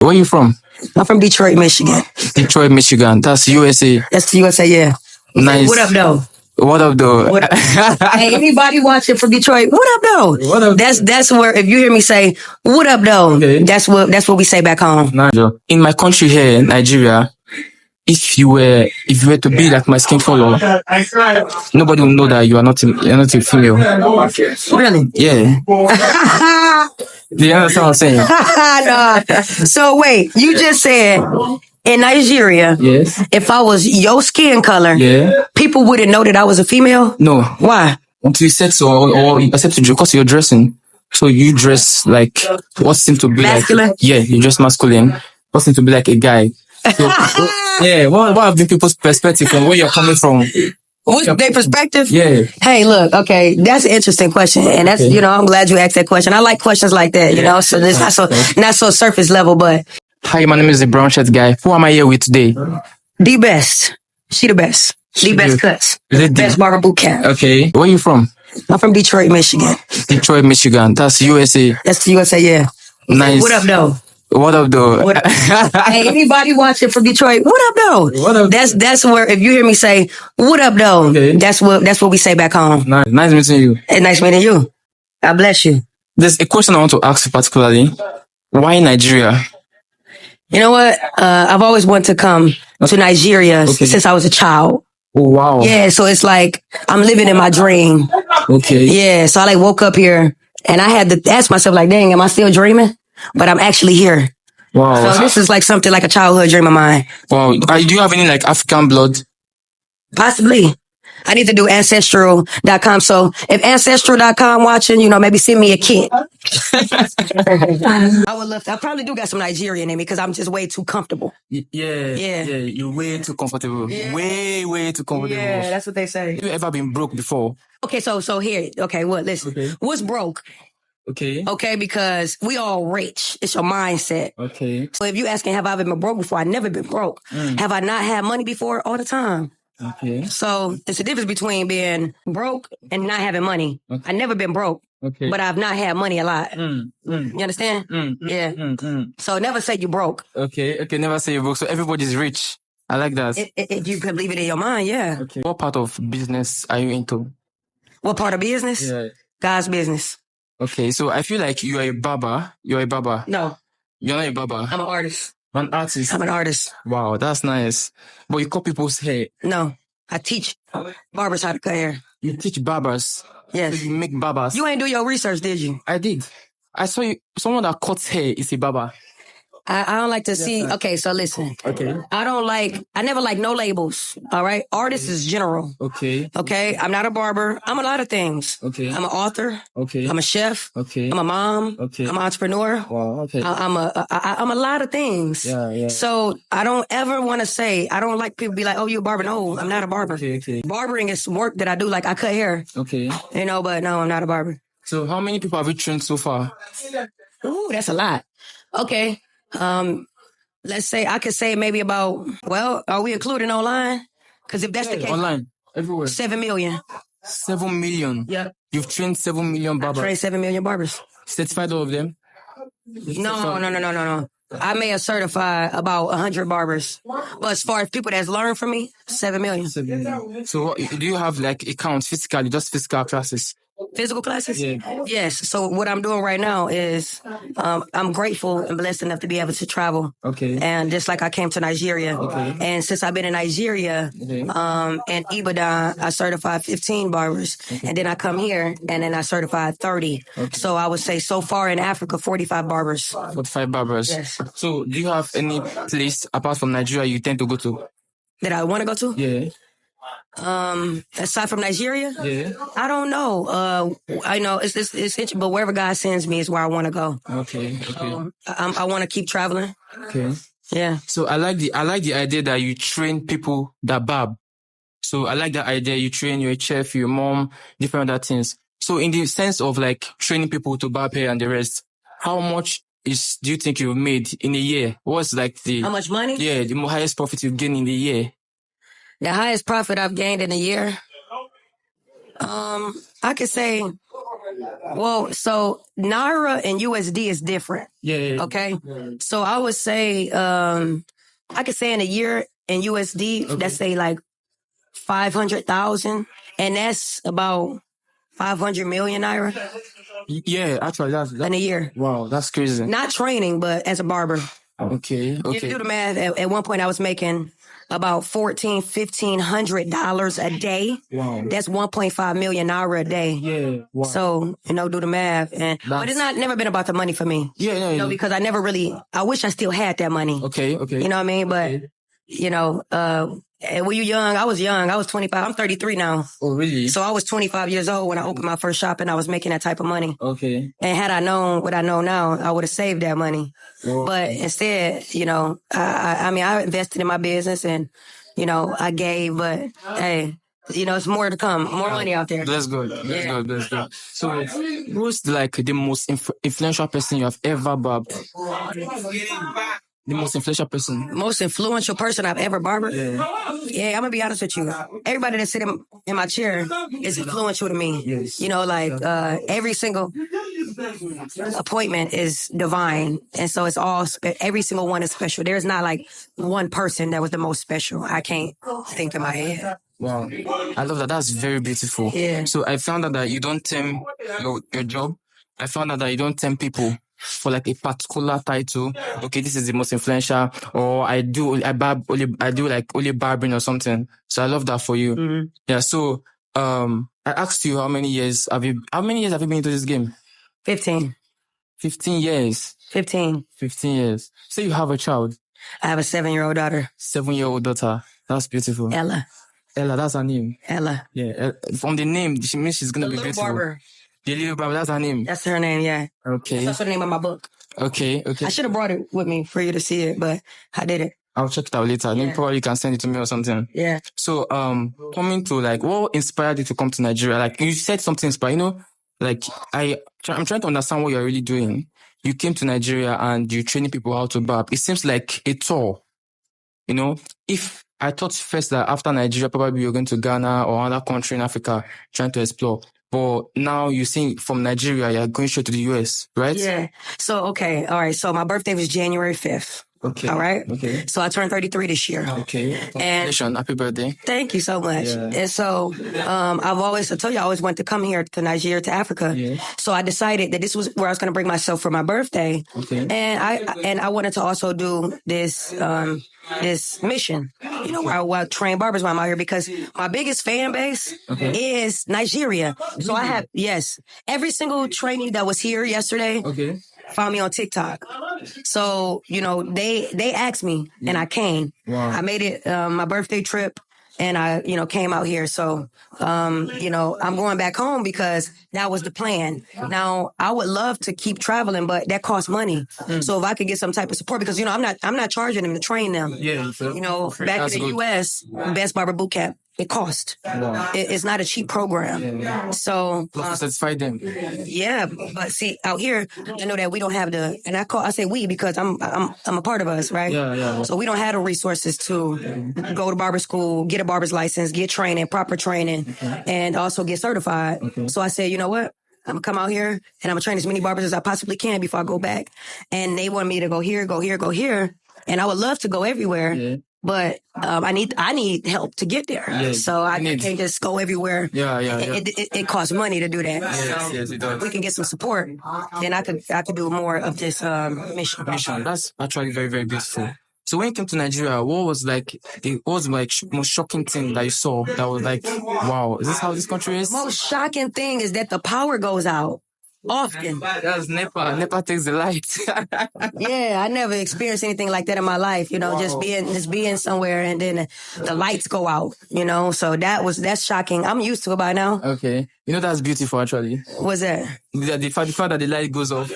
Where you from? I'm from Detroit, Michigan. Detroit, Michigan. That's USA. That's the USA, yeah. Nice. What up, though? What up, though? What up? Hey, anybody watching from Detroit? What up, though? What up? That's where if you hear me say "What up, though," Okay. that's what we say back home. Nice. In my country here, Nigeria, if you were to be like my skin color, nobody will know that you're not a female. Really? Yeah. Do you understand what I'm saying? Nah. So wait, you just said in Nigeria, Yes. if I was your skin color, Yeah. people wouldn't know that I was a female? No. Why? Until you said so, or except because you're dressing. So you dress like what seems to be Masculine? like, yeah, you dress masculine. What seems to be like a guy. So, yeah, what have been people's perspective from where you're coming from? What's their perspective? Yeah. Hey, look, okay, that's an interesting question, and that's Okay. I'm glad you asked that question. I like questions like that, so it's not so surface level, but Hi, my name is the brown shirt guy. Who am I here with today? the best. She the best. The best cuts. Is it Best barber boot camp. Okay. Where you from? I'm from Detroit, Michigan. Detroit, Michigan. That's USA. That's the USA, yeah. Nice. What up, though? What up, though? What up? Hey, anybody watching from Detroit? What up, though? What up? That's where if you hear me say "What up, though," Okay. that's what we say back home. Nice meeting you. Hey, nice meeting you. God bless you. There's a question I want to ask you particularly. Why Nigeria? You know what? I've always wanted to come to Nigeria since I was a child. Oh, wow. Yeah, so it's like I'm living in my dream. Okay. Yeah, so I woke up here and I had to ask myself dang, am I still dreaming? But I'm actually here. Wow. So this is something like a childhood dream of mine. Wow. Do you have any African blood? Possibly. I need to do ancestral.com. So if ancestral.com watching, maybe send me a kit. I would love to. I probably do got some Nigerian in me because I'm just way too comfortable. Yeah. You're way too comfortable. Yeah. Way too comfortable. Yeah, that's what they say. Have you ever been broke before? Okay, so here. Okay, listen. Okay. What's broke? Okay, because we all rich. It's your mindset. Okay. So if you asking, have I ever been broke before? I never been broke. Have I not had money before? All the time. Okay. So it's a difference between being broke and not having money. Okay. I never been broke. Okay. But I've not had money a lot. You understand? Yeah. So never say you broke. Okay, never say you broke. So everybody's rich. I like that. If you can believe it in your mind, yeah. Okay. What part of business are you into? What part of business? Yeah. God's business. Okay, so I feel like you are a barber. You're a barber. No. You're not a barber. I'm an artist. An artist? I'm an artist. Wow, that's nice. But you cut people's hair. No. I teach barbers how to cut hair. You teach barbers? Yes. So you make barbers? You ain't do your research, did you? I did. I saw you. Someone that cuts hair is a barber. I don't like to see. Okay, so listen. Okay. I never like no labels. All right. Artist is general. Okay. Okay. I'm not a barber. I'm a lot of things. Okay. I'm an author. Okay. I'm a chef. Okay. I'm a mom. Okay. I'm an entrepreneur. Wow. Okay. I'm a lot of things. Yeah. So I don't ever want to say, I don't like people be like, oh, you a barber. No, I'm not a barber. Okay. Barbering is work that I do. Like I cut hair. Okay. But no, I'm not a barber. So how many people have you trained so far? Ooh, that's a lot. Okay. Let's say I could say maybe about, are we including online? Because if that's the case. Online, everywhere. 7 million. 7 million? Yeah. You've trained 7 million barbers? I trained 7 million barbers. Certified all of them? No. I may have certified about 100 barbers. But as far as people that's learned from me, 7 million. 7 million. So do you have accounts physically, just physical classes? Physical classes? Yeah. Yes. So what I'm doing right now is I'm grateful and blessed enough to be able to travel. Okay. And just like I came to Nigeria. Okay. And since I've been in Nigeria, and Ibadan, I certified 15 barbers. Okay. And then I come here and then I certified 30. Okay. So I would say so far in Africa, 45 barbers. 45 barbers. Yes. So do you have any place apart from Nigeria you tend to go to? That I want to go to? Yeah. Aside from Nigeria, yeah, I don't know. I know it's interesting, but wherever God sends me is where I want to go. Okay. I want to keep traveling. Okay. Yeah. So I like the idea that you train people that barb. So I like that idea. You train your chef, your mom, different other things. So in the sense of training people to barb hair and the rest, how much do you think you've made in a year? What's how much money? Yeah, the highest profit you gain in a year. The highest profit I've gained in a year, I could say Well, so Naira and USD is different. Yeah. Okay. So I would say, I could say in a year in USD, let's say like 500,000, and that's about 500 million Naira Yeah, actually, in a year. wow, that's crazy. Not training, but as a barber. Okay. If you do the math, at one point I was making about $1,500 a day. Wow. That's 1.5 million Naira a day. Yeah. Wow. So, do the math. But it's never been about the money for me. Yeah. Because I wish I still had that money. Okay. You know what I mean? But, when you're young, I was young. I was 25. I'm 33 now. Oh, really? So I was 25 years old when I opened my first shop and I was making that type of money. Okay. And had I known what I know now, I would have saved that money. Oh. But instead, I invested in my business and, I gave, but hey, it's more to come, more money out there. That's good. That's good. So, who's like the most influential person you have ever barbed? The most influential person. Most influential person I've ever barbered? Yeah, I'm gonna be honest with you. Everybody that's sitting in my chair is influential to me. Yes. Every single appointment is divine. And so it's all, every single one is special. There's not like one person that was the most special. I can't think in my head. Wow. I love that. That's very beautiful. Yeah. So I found out that you don't tempt your job. I found out that you don't tempt people for like a particular title. Okay, this is the most influential, or I do like only barbering or something. So I love that for you. Mm-hmm. Yeah. So I asked you how many years have you been into this game? 15. 15 years. 15 years. So you have a child. I have a 7-year-old daughter. 7-year-old daughter. That's beautiful. Ella, that's her name. Ella. Yeah. From the name, she means she's gonna be beautiful. Barber. The little barber, that's her name. That's her name, yeah. Okay. That's the name of my book. Okay. I should have brought it with me for you to see it, but I didn't. I'll check it out later. Yeah. Then probably you can send it to me or something. Yeah. So, coming to like, what inspired you to come to Nigeria? Like, you said something inspired, like I'm trying to understand what you're really doing. You came to Nigeria and you're training people how to barb. It seems like a tour. If I thought first that after Nigeria, probably you're going to Ghana or another country in Africa trying to explore. But now you're seeing from Nigeria, you're going straight to the US, right? Yeah. So, okay. All right. So my birthday was January 5th. Okay. All right. Okay. So I turned 33 this year. Okay. Congratulations. Happy birthday. Thank you so much. Yeah. And so, I told you I always wanted to come here to Nigeria, to Africa. Yeah. So I decided that this was where I was going to bring myself for my birthday. Okay. And I wanted to also do this mission, where I train barbers while I'm out here, because my biggest fan base is Nigeria. So I have, every single trainee that was here yesterday found me on TikTok. So, they asked me and I came. Wow. I made it my birthday trip and I, came out here. So, I'm going back home because that was the plan. Now, I would love to keep traveling, but that costs money. So if I could get some type of support, because, I'm not charging them to train them. Yeah. Back in the US, Best Barber Boot Camp, it cost. Wow. It's not a cheap program. Yeah. So satisfy them. Yeah, but see, out here, I know that we don't have and I say we because I'm a part of us, right? Yeah. So we don't have the resources to go to barber school, get a barber's license, get training, proper training, and also get certified. Okay. So I said, you know what? I'm gonna come out here and I'm gonna train as many barbers as I possibly can before I go back. And they want me to go here, go here, go here. And I would love to go everywhere. Yeah. But I need help to get there. Yeah, so I can't just go everywhere. Yeah. It costs money to do that. Yes, it does. We can get some support, then I could do more of this mission. That's actually very, very beautiful. So when you came to Nigeria, what was most shocking thing that you saw that was like, wow, is this how this country is? Most shocking thing is that the power goes out often. That's NEPA. NEPA takes the light. Yeah, I never experienced anything like that in my life. Wow. just being somewhere and then the lights go out. So that's shocking. I'm used to it by now. Okay, that's beautiful actually. What's that? The fact that the light goes off.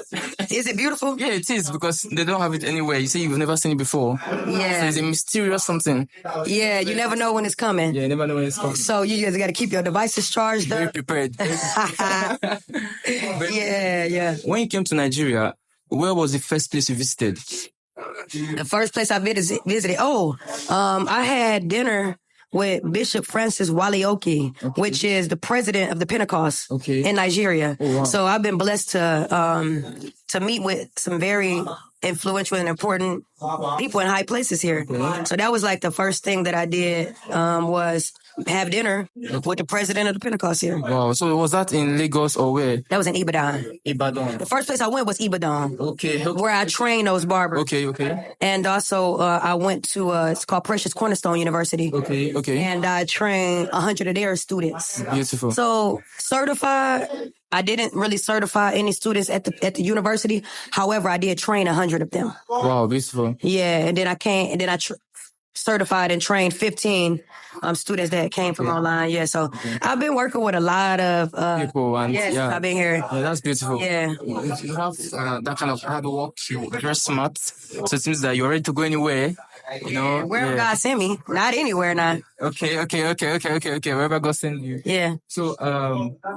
Is it beautiful? Yeah, it is, because they don't have it anywhere. You say you've never seen it before. Yeah. So it's a mysterious something. Yeah, you never know when it's coming. Yeah, you never know when it's coming. So you just got to keep your devices charged Very up. prepared. Yeah. When you came to Nigeria, where was the first place you visited? The first place I visited. I had dinner with Bishop Francis Walioki, which is the president of the Pentecost in Nigeria. Oh, wow. So I've been blessed to meet with some very influential and important people in high places here. So that was like the first thing that I did was have dinner with the president of the Pentecost here. Wow. So was that in Lagos or where? That was in Ibadan. Ibadan. The first place I went was Ibadan. Okay. Where I trained those barbers. Okay. And also I went to, it's called Precious Cornerstone University. Okay. And I trained 100 of their students. Beautiful. So certified, I didn't really certify any students at the university. However, I did train 100 of them. Wow, beautiful. Yeah, and then I certified and trained 15 students that came from online. Yeah, so I've been working with a lot of people, and I've been here. Yeah, that's beautiful. Yeah, you have that kind of hard work. You dress smart, so it seems that you're ready to go anywhere. Wherever God sent me, not anywhere now. Okay. Wherever God sent you. Yeah. So,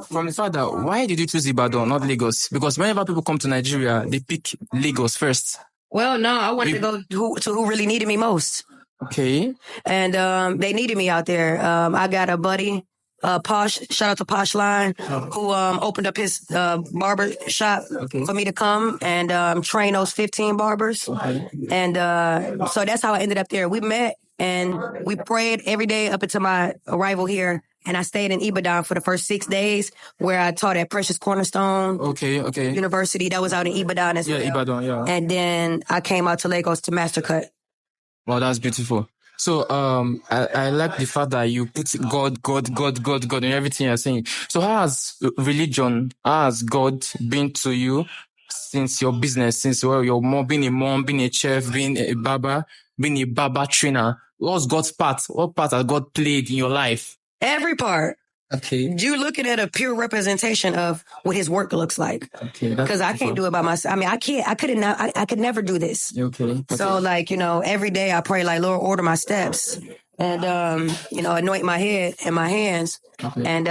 from the father, why did you choose Ibadan, not Lagos? Because whenever people come to Nigeria, they pick Lagos first. Well, no, I wanted to go to who really needed me most. Okay. And they needed me out there. I got a buddy, Posh, shout out to Posh Line, who opened up his barber shop for me to come and train those 15 barbers. And so that's how I ended up there. We met and we prayed every day up until my arrival here. And I stayed in Ibadan for the first 6 days where I taught at Precious Cornerstone University. That was out in Ibadan as well. Yeah, Ibadan, yeah. And then I came out to Lagos to Master Cut. Wow, that's beautiful. So, I like the fact that you put God in everything you're saying. So how has God been to you since your business, since you're more being a mom, being a chef, being a barber, being a barber trainer? What's God's part? What part has God played in your life? Every part. Okay. You're looking at a pure representation of what his work looks like. Okay. Because I can't do it by myself. I mean, I could never do this. Okay. So like, every day I pray like, Lord, order my steps and, anoint my head and my hands. Okay. And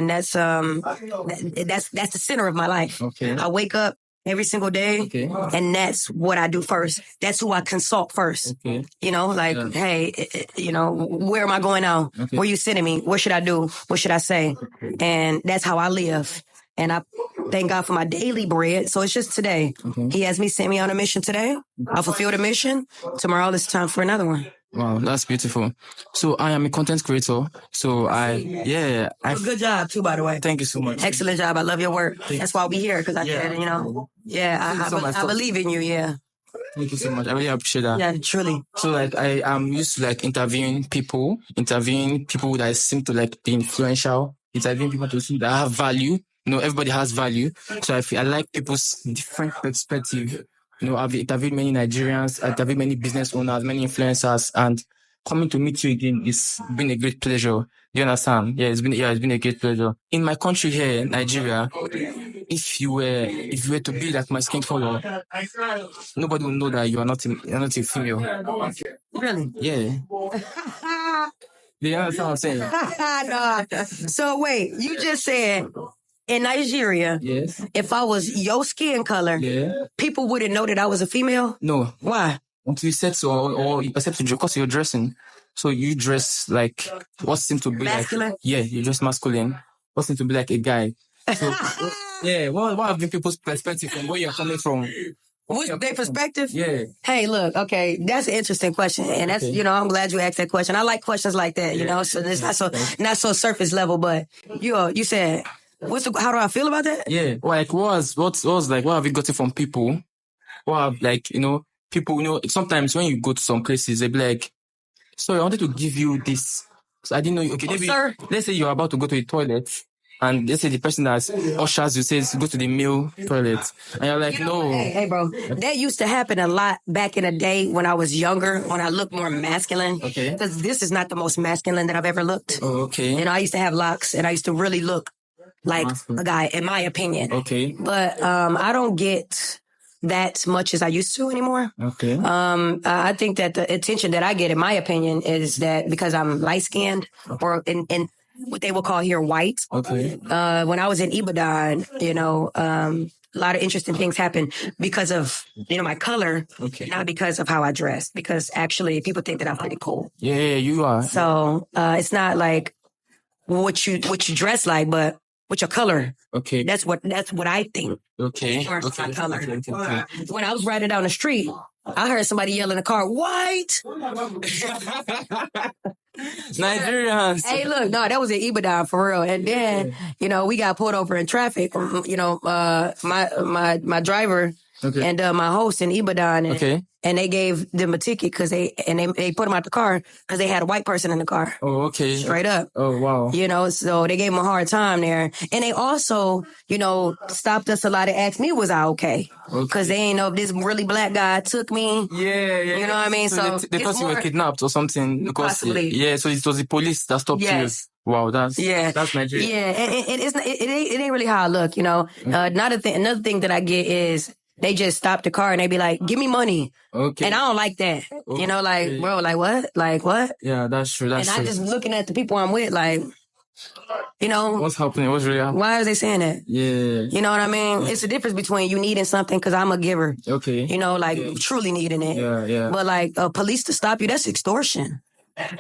that's the center of my life. Okay. I wake up every single day, and that's what I do first. That's who I consult first. Okay. Hey, where am I going now? Okay. Where you sending me? What should I do? What should I say? And that's how I live. And I thank God for my daily bread. So it's just today. Okay. He has me sent me on a mission today. I'll fulfill the mission. Tomorrow it's time for another one. Wow, that's beautiful. So I am a content creator. So good job too, by the way. Thank you so much. Excellent job. I love your work. That's why we here, because I believe in you. Yeah. Thank you so much. I really appreciate that. Yeah, truly. So I am used to interviewing people that seem to be influential, interviewing people that have value. Everybody has value. So I like people's different perspective. I've interviewed many Nigerians, I've interviewed many business owners, many influencers, and coming to meet you again, it's been a great pleasure. Do you understand? Yeah, it's been a great pleasure. In my country here, Nigeria, if you were to be like my skin color, nobody will know that you're not a female. Really? Yeah. Do you understand what I'm saying? No. So wait, you just said in Nigeria, yes, if I was your skin color, people wouldn't know that I was a female? No. Why? Until you said so, or you perceive to because you're dressing. So you dress like what seems to be masculine? You dress masculine. What seems to be like a guy. So, what have been people's perspective from where you're coming from? What's their perspective? Yeah. Hey, look, okay, that's an interesting question. And that's, I'm glad you asked that question. I like questions like that, so it's not so surface level, but you said, how do I feel about that? Yeah. Like, what have you gotten from people? What have, people, sometimes when you go to some places, they be like, sorry, I wanted to give you this. So I didn't know. Okay, maybe, sir. Let's say you're about to go to the toilet, and let's say the person that ushers you says, go to the male toilet. And you're like, no. Hey, bro. That used to happen a lot back in the day when I was younger, when I looked more masculine. Okay. Because this is not the most masculine that I've ever looked. Oh, okay. I used to have locks, and I used to really look like a guy, in my opinion. Okay. But I don't get that much as I used to anymore. Okay. I think that the attention that I get, in my opinion, is that because I'm light-skinned or in what they will call here white. Okay. When I was in Ibadan, a lot of interesting things happen because of, my color, not because of how I dress, because actually people think that I'm pretty cool. Yeah, you are. So, it's not like what you dress like, but what your color. Okay. That's what I think. Okay. My color. Okay. When I was riding down the street, I heard somebody yell in the car, "White!" Nigerians. Hey, look, no, that was in Ibadan for real. And then, we got pulled over in traffic. My driver and my host in Ibadan. And they gave them a ticket because they put them out the car because they had a white person in the car. Oh, okay. Straight up. Oh, wow. So they gave them a hard time there. And they also, stopped us a lot and asked me, was I okay? Because they ain't know if this really black guy took me. Yeah. You know what I mean? So they thought you were kidnapped or something. Possibly. Yeah, so it was the police that stopped you. Wow, that's Nigeria. Yeah, and it ain't really how I look, Another thing that I get is they just stop the car and they be like, "Give me money." Okay. And I don't like that. Okay. Bro, like what? Like what? Yeah, that's true. I just looking at the people I'm with, like, what's happening? What's really happening? Why are they saying that? Yeah. You know what I mean? It's the difference between you needing something because I'm a giver. Okay. Truly needing it. Yeah. But like police to stop you, that's extortion.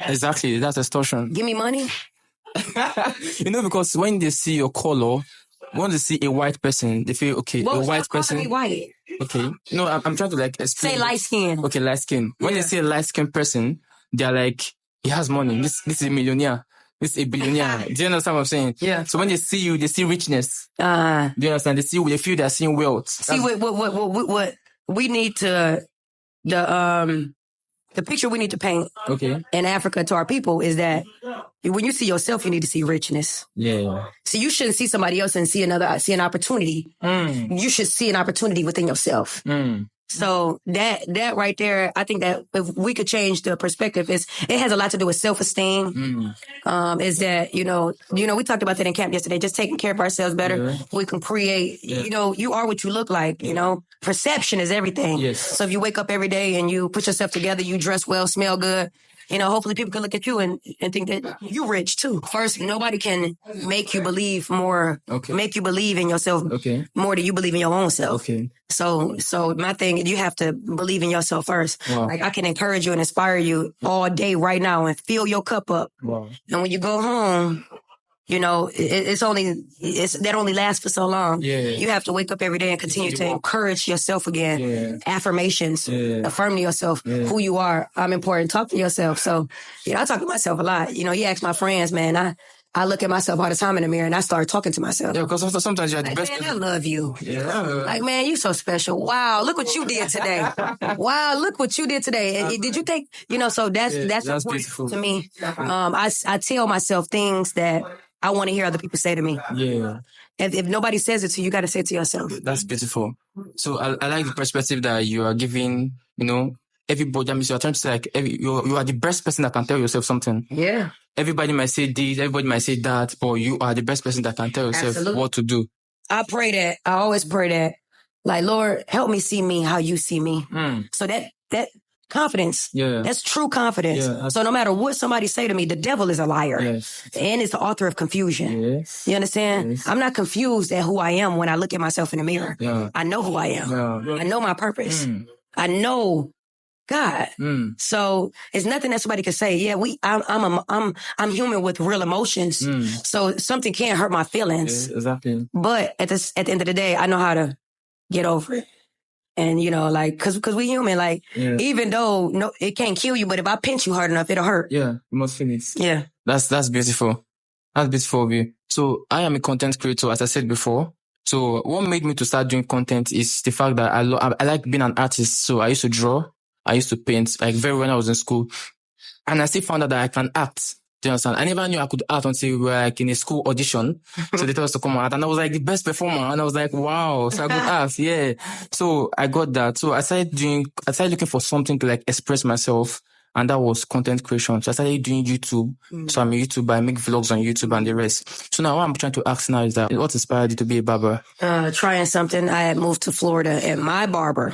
Exactly, that's extortion. Give me money. Because when they see your color, when they see a white person, they feel, okay, a white person. Me white. Okay. No, I'm trying to explain. Say light skin. Okay, light skin. When they see a light skin person, they're like, he has money. This is a millionaire. This is a billionaire. Do you understand what I'm saying? Yeah. So when they see you, they see richness. Do you understand? They feel they're seeing wealth. See what we need to the picture we need to paint in Africa to our people is that when you see yourself, you need to see richness. Yeah. So you shouldn't see somebody else and see an opportunity. You should see an opportunity within yourself. So that right there, I think that if we could change the perspective, it has a lot to do with self-esteem. Is that, we talked about that in camp yesterday, just taking care of ourselves better. Yeah. We can create, you are what you look like, perception is everything. Yes. So if you wake up every day and you put yourself together, you dress well, smell good, hopefully people can look at you and think that you're rich too. First, nobody can make you believe more, make you believe in yourself more than you believe in your own self. Okay. So my thing, you have to believe in yourself first. Wow. Like I can encourage you and inspire you all day right now and fill your cup up. Wow. And when you go home, that only lasts for so long. Yeah. You have to wake up every day and continue to encourage yourself again. Yeah. Affirmations. Yeah. Affirm to yourself who you are. I'm important. Talk to yourself. So, I talk to myself a lot. You ask my friends, man, I look at myself all the time in the mirror and I start talking to myself. Yeah, because sometimes you're the best. Man, I love you. Yeah. Like, man, you so special. Wow, look what you did today. Wow, look what you did today. Did you think, so that's beautiful to me. I tell myself things that I want to hear other people say to me. Yeah. If nobody says it to you, you got to say it to yourself. That's beautiful. So I like the perspective that you are giving, everybody. I mean, you're trying to say you are the best person that can tell yourself something. Yeah. Everybody might say this, everybody might say that, but you are the best person that can tell yourself what to do. I always pray that, like, Lord, help me see me how you see me. So that confidence, that's true confidence. Yeah, so no matter what somebody say to me, the devil is a liar. Yes. And it's the author of confusion. Yes. You understand? Yes. I'm not confused at who I am when I look at myself in the mirror. Yeah. I know who I am. Yeah. I know my purpose. I know God. So it's nothing that somebody could say. Yeah, I'm human with real emotions. So something can't hurt my feelings. Yeah, exactly. But at the end of the day, I know how to get over it. And, cause we human, even though it can't kill you, but if I pinch you hard enough, it'll hurt. Yeah, you must feel it. Yeah. That's beautiful. That's beautiful of you. So I am a content creator, as I said before. So what made me to start doing content is the fact that I like being an artist. So I used to draw. I used to paint, very when I was in school. And I still found out that I can act. Do you understand? I never knew I could act until we were in a school audition. So they told us to come out and I was the best performer. And I was like, wow, so I could act. Yeah. So I got that. So I started looking for something to express myself. And that was content creation. So I started doing YouTube. So I'm a YouTuber. I make vlogs on YouTube and the rest. So now what I'm trying to ask now is that what inspired you to be a barber? Trying something. I had moved to Florida and my barber,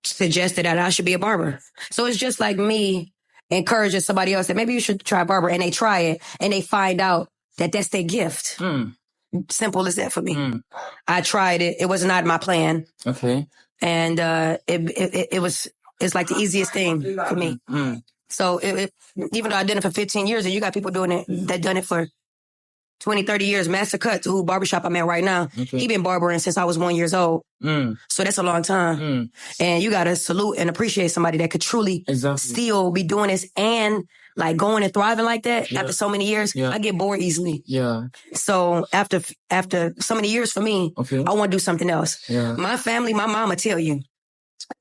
suggested that I should be a barber. So it's just like me encouraging somebody else that maybe you should try barber, and they try it and they find out that that's their gift. Simple as that for me. I tried it. It was not my plan. Okay. And it's like the easiest thing for me. So even though I did it for 15 years, and you got people doing it that done it for 20, 30 years. Master Cuts, who barbershop I'm at right now, he been barbering since I was 1 year old. So that's a long time. And you got to salute and appreciate somebody that could truly still be doing this and like going and thriving like that after so many years. I get bored easily. So after so many years for me, I want to do something else. My family, my mama tell you,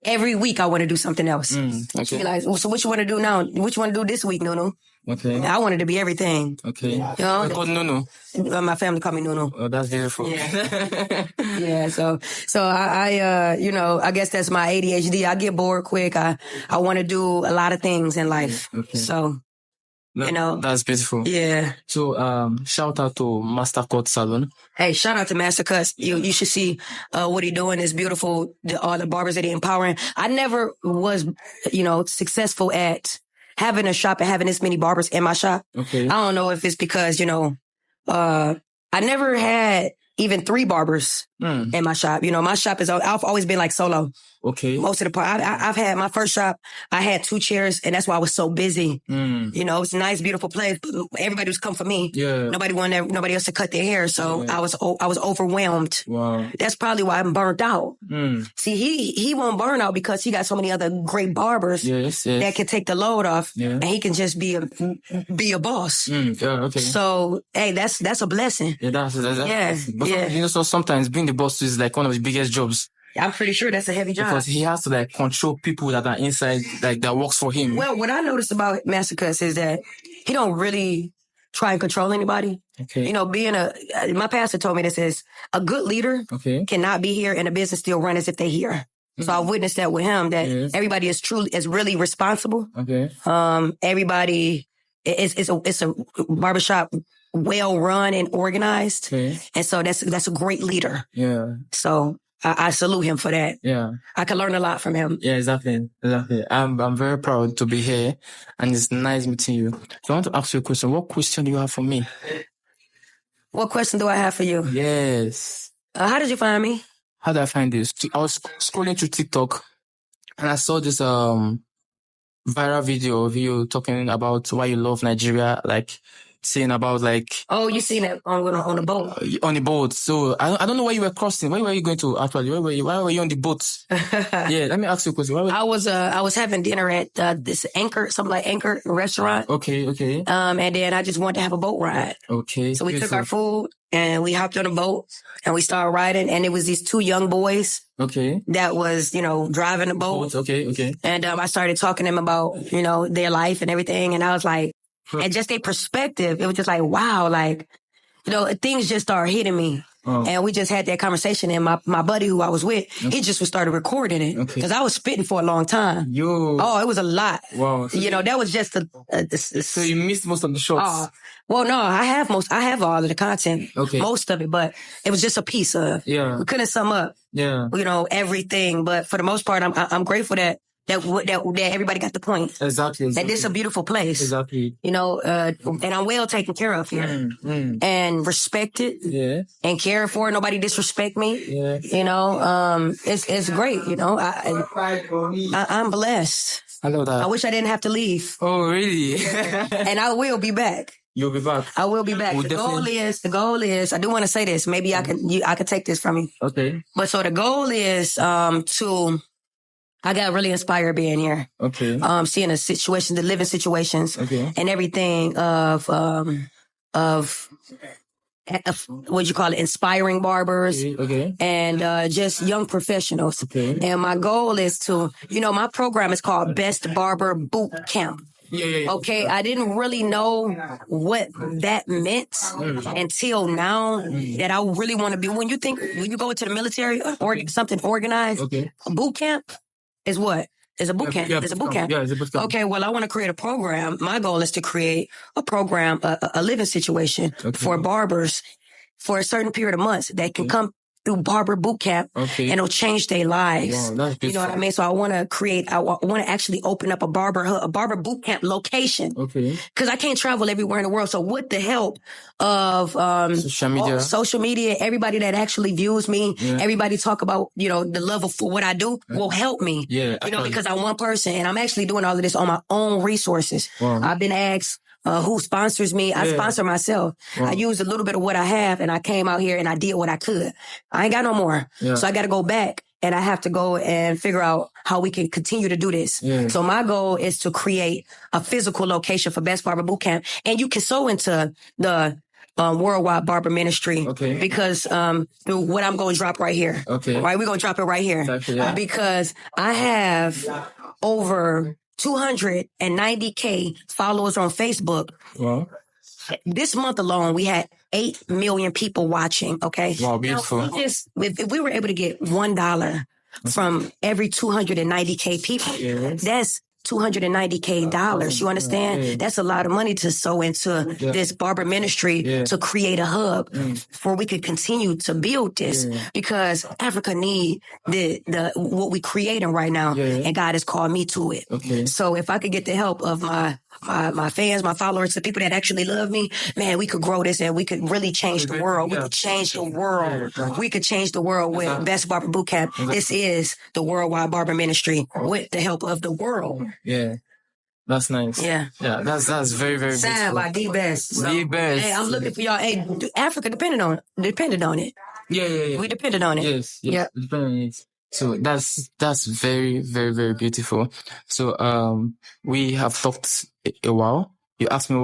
every week I want to do something else. She be like, well, so what you want to do now? What you want to do this week, Nunu? Okay. I wanted to be everything. Okay. You know? I called Nunu. My family call me Nunu. Oh, that's beautiful. Yeah. So I you know, I guess that's my ADHD. I get bored quick. I want to do a lot of things in life. So, you know. That's beautiful. Yeah. So, shout out to Master Cut Salon. Hey, shout out to Master Cuts. You should see what he doing. It's beautiful. All the barbers that he empowering. I never was, you know, successful at having a shop and having this many barbers in my shop. Okay. I don't know if it's because, you know, I never had even 3 barbers in my shop. You know, my shop I've always been like solo. Okay. Most of the part, I've had my first shop. I had 2 chairs, and that's why I was so busy. You know, it's a nice, beautiful place, but everybody was come for me. Yeah. Nobody else to cut their hair, so I was overwhelmed. Wow. That's probably why I'm burnt out. See, he won't burn out because he got so many other great barbers that can take the load off, and he can just be a boss. Okay. So, hey, that's a blessing. Yeah, that's but you know, so sometimes being the boss is like one of the biggest jobs. I'm pretty sure that's a heavy job. Because he has to like control people that are inside, like that works for him. Well, what I noticed about Master Cuts is that he don't really try and control anybody. Okay. You know, my pastor told me this is a good leader cannot be here and the business still run as if they're here. So I witnessed that with him, that everybody is really responsible. Okay. Everybody it's a barbershop well run and organized. Okay. And so that's a great leader. Yeah. So I salute him for that. Yeah. I can learn a lot from him. Yeah, exactly. I'm very proud to be here, and it's nice meeting you. So I want to ask you a question. What question do you have for me? What question do I have for you? Yes. How did you find me? How did I find this? I was scrolling through TikTok, and I saw this viral video of you talking about why you love Nigeria, like saying about like... Oh, you seen it on the boat? On the boat. So I don't know where you were crossing. Where were you going to actually? Why were you on the boat? Yeah, let me ask you a question. I was having dinner at this something like Anchor restaurant. Okay. And then I just wanted to have a boat ride. Okay. So we took our food and we hopped on a boat and we started riding, and it was these 2 young boys. Okay. That was, you know, driving the boat. Okay. And I started talking to them about, you know, their life and everything, and I was like, and just their perspective, it was just like, wow, like, you know, things just started hitting me. And we just had that conversation, and my buddy who I was with, he just started recording it because I was spitting for a long time. Oh, it was a lot. Wow. You know, that was just so you missed most of the shots. Well, no, I have all of the content, most of it, but it was just a piece of. Yeah. We couldn't sum up. Yeah. You know, everything, but for the most part, I'm grateful that everybody got the point. Exactly. That this is a beautiful place. Exactly. You know, and I'm well taken care of here. And respected. Yeah. And cared for. Nobody disrespect me. Yeah. You know, it's great, you know. I'm blessed. I love that. I wish I didn't have to leave. Oh, really? And I will be back. You'll be back. I will be back. The goal is, I do want to say this. Maybe I could take this from you. Okay. But so the goal is, I got really inspired being here. Okay. Seeing the living situations, and everything of what you call it, inspiring barbers, and just young professionals. Okay. And my goal is to, you know, my program is called Best Barber Boot Camp. Yeah. Okay, I didn't really know what that meant until now, that I really want to be. When you go into the military or something organized, a boot camp is what? It's a boot camp. It's a boot camp. Yeah, it's a boot camp. Okay, well, I want to create a program. My goal is to create a program, a living situation for barbers for a certain period of months that can come through barber boot camp, and it'll change their lives. Wow, that's beautiful. You know what I mean? So I want to actually open up a barber boot camp location. Okay. Because I can't travel everywhere in the world. So with the help of social media, everybody that actually views me, everybody talk about, you know, the love for what I do will help me. Yeah. You know, because I'm one person and I'm actually doing all of this on my own resources. Wow. I've been asked who sponsors me. I sponsor myself. Wow. I used a little bit of what I have and I came out here and I did what I could. I ain't got no more. Yeah. So I got to go back and I have to go and figure out how we can continue to do this. Yeah. So my goal is to create a physical location for Best Barber Boot Camp. And you can sow into the Worldwide Barber Ministry because through what I'm going to drop right here. Okay. Right? We're going to drop it right here. Exactly, yeah. Because I have over 290K followers on Facebook. Wow. This month alone, we had 8 million people watching. Okay. Wow, beautiful. Now, if we were able to get $1 from every 290K people, that's $290K dollars. You understand? Yeah. That's a lot of money to sow into this barber ministry to create a hub where we could continue to build this because Africa need the what we creating right now, and God has called me to it. Okay. So if I could get the help of my fans, my followers, the people that actually love me, man, we could grow this and we could really change the world. We could change the world. We could change the world with Best Barber Boot Camp. This is the Worldwide Barber Ministry with the help of the world. Yeah. That's nice. Yeah. Yeah. That's very, very Signed by the best. So, the best. Hey, I'm looking for y'all. Hey, Africa depended on it. Yeah. We depended on it. Yes. Yeah. Depended on it. So that's very, very, very beautiful. So we have talked a while. You asked me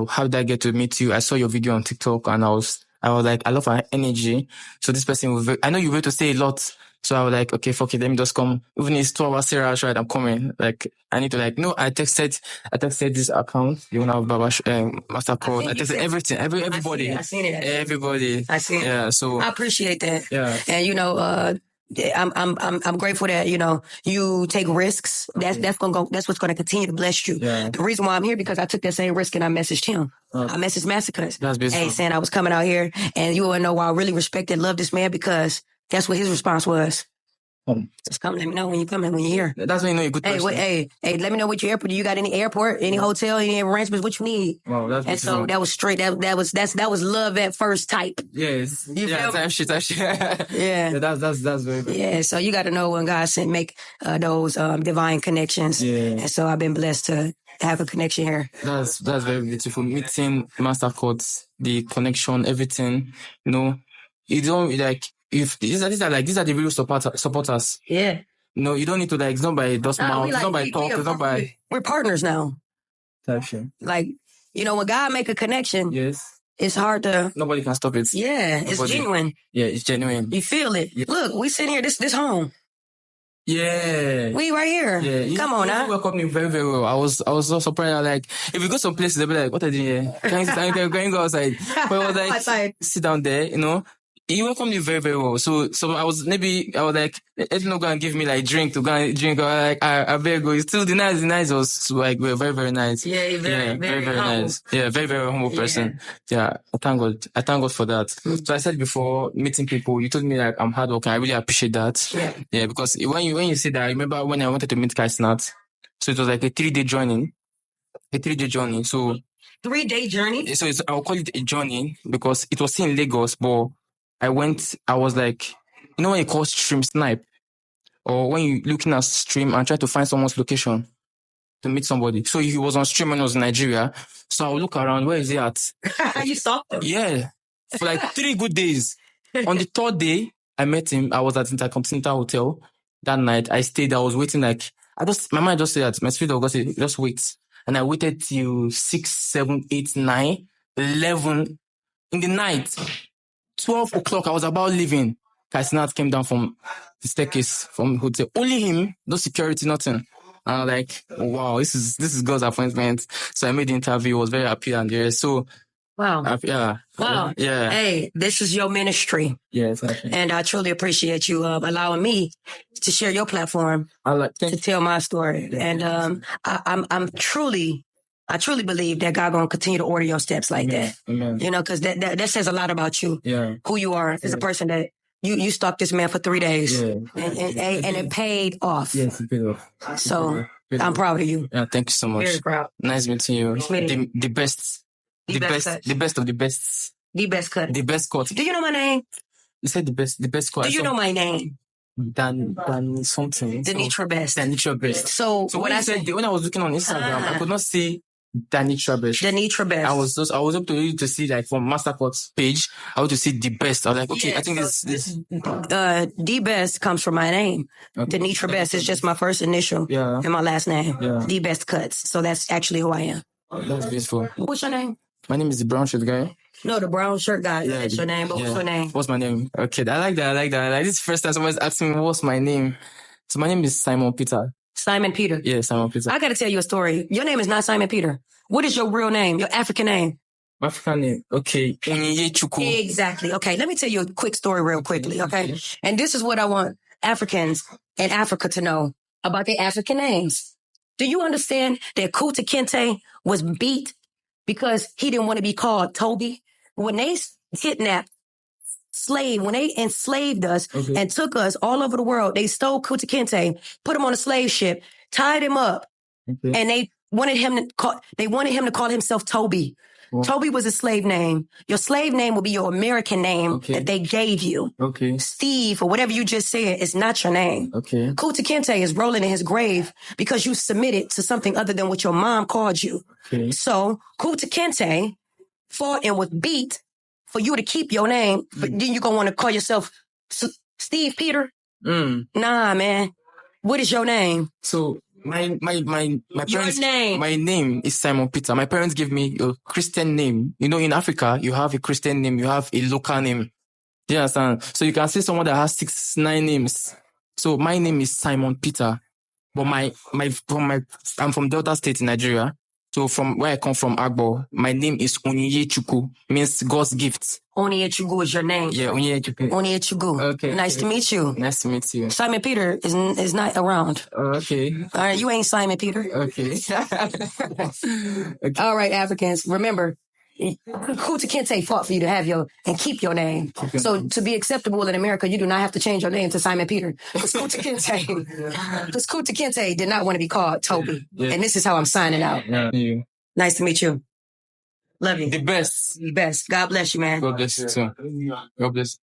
how did I get to meet you? I saw your video on TikTok and I was like, I love her energy. So this person I know you were to say a lot. So I was like, okay, fuck it, let me just come. Even if it's 2 hours, 3 hours, right, I'm coming. Like, I need to I texted this account, you want to have Baba, MasterCard. I texted everything, everybody. I seen it. Everybody. I seen it. Yeah, so. I appreciate that. Yeah. And, you know, I'm grateful that, you know, you take risks. That's what's going to continue to bless you. Yeah. The reason why I'm here because I took that same risk and I messaged him. I messaged Massacres. That's beautiful. Hey, saying I was coming out here and you want to know why I really respect and love this man because that's what his response was. Just come let me know when you come and when you're here. That's when you know you're a good person. Hey, let me know what your airport. You got any airport, any hotel, any arrangements, what you need. Wow, that's and so that was straight. That was love at first type. Yes. Type shit. Yeah. That's very good. Yeah. So you got to know when God make those divine connections. Yeah. And so I've been blessed to have a connection here. That's very beautiful. Meeting MasterCards, the connection, everything. You know, you don't like. If these are the real supporters. Yeah. No, you don't need to it's not by dust mouth, it's not by talk, it's not by. We're partners now. Like, you know, when God make a connection, yes, it's hard to. Nobody can stop it. Yeah, it's genuine. Yeah, it's genuine. You feel it. Yeah. Look, we sitting here. This home. Yeah. We right here. Yeah. Come on, you welcomed me very, very well. I was so surprised. I was like, if we go some places, they'll be like, what are you doing here? Can you go outside? But I was like, sit down there, you know. He welcomed me very, very well. So I was like, it's not going to give me drink to go and drink. I better go. It's still the nice was we're very, very nice. Yeah, very, very nice. Yeah, very, very humble person. Yeah, I thank God for that. Mm-hmm. So I said before meeting people, you told me I'm hardworking. I really appreciate that. Yeah, because when you say that, I remember when I wanted to meet Kai Snat. So it was like a 3-day journey. So 3-day journey? So I'll call it a journey because it was in Lagos, but I was like, you know when you call stream snipe? Or when you're looking at stream and try to find someone's location to meet somebody. So he was on stream when I was in Nigeria. So I'll look around, where is he at? You saw him? Yeah. For 3 good days. On the 3rd day, I met him. I was at Intercontinental Hotel that night. I stayed, I was waiting my mind just said that. My spirit of God said, just wait. And I waited till 6, 7, 8, 9, 11 in the night. 12 o'clock, I was about leaving. Kai Snat came down from the staircase from the hotel. Only him, no security, nothing. And I was like, wow, this is God's appointment. So I made the interview. I was very happy and there. So, wow. Yeah. Wow. Yeah. Hey, this is your ministry. Yes. Exactly. And I truly appreciate you allowing me to share your platform to tell my story. And I truly believe that God gonna continue to order your steps like that. Amen. You know, because that says a lot about you. Yeah. Who you are as a person that You stalked this man for 3 days. Yeah. And it paid off. Yes, it paid off. So I'm proud of you. Yeah, thank you so much. Very proud. Nice meeting you. Meeting. The best. The best The best of the best. The best cut. The best cut. Do you know my name? You said the best cut. Do you know my name? Dan something. Denitra Best. Denitra Best. So when I was looking on Instagram, I could not see Denitra Best. Denitra Best. I was able to see like from Mastercard's page, I want to see the best. I was like, okay, I think this. The best comes from my name. Okay. Denitra Best is just my first initial and my last name. Yeah. The Best Cuts. So that's actually who I am. That's beautiful. What's your name? My name is the brown shirt guy. No, the brown shirt guy. Yeah, that's your name. But what's your name? What's my name? Okay, I like that. This is the first time someone's asking me what's my name. So my name is Simon Peter. Simon Peter. Yeah, Simon Peter. I got to tell you a story. Your name is not Simon Peter. What is your real name? Your African name? My African name. Okay. Onyinyechuku. Exactly. Okay, let me tell you a quick story real quickly, okay? And this is what I want Africans in Africa to know about their African names. Do you understand that Kunta Kinte was beat because he didn't want to be called Toby? When they kidnapped when they enslaved us and took us all over the world, they stole Kunta Kinte, put him on a slave ship, tied him up, and they wanted him to call himself Toby. Well, Toby was a slave name. Your slave name will be your American name that they gave you. Okay. Steve or whatever you just said is not your name. Okay. Kunta Kinte is rolling in his grave because you submitted to something other than what your mom called you. Okay. So Kunta Kinte fought and was beat for you to keep your name, but then you're going to want to call yourself Steve Peter? Nah, man. What is your name? So my parents, my name is Simon Peter. My parents gave me a Christian name. You know, in Africa, you have a Christian name, you have a local name. Do you understand? So you can see someone that has 6-9 names. So my name is Simon Peter, but I'm from Delta State in Nigeria. So from where I come from, Agbo, my name is Onyinyechuku, means God's gift. Onyinyechuku is your name? Yeah, Onyinyechuku. Onyinyechuku. Okay. Nice to meet you. Nice to meet you. Simon Peter is not around. Okay. All right, you ain't Simon Peter. Okay. Okay. All right, Africans, remember, Kunta Kinte fought for you to have and keep your name. So to be acceptable in America, you do not have to change your name to Simon Peter. Because Kunta Kinte did not want to be called Toby. Yeah. And this is how I'm signing out. Yeah. Nice to meet you. Love you. The best. The best. God bless you, man. God bless you too. God bless.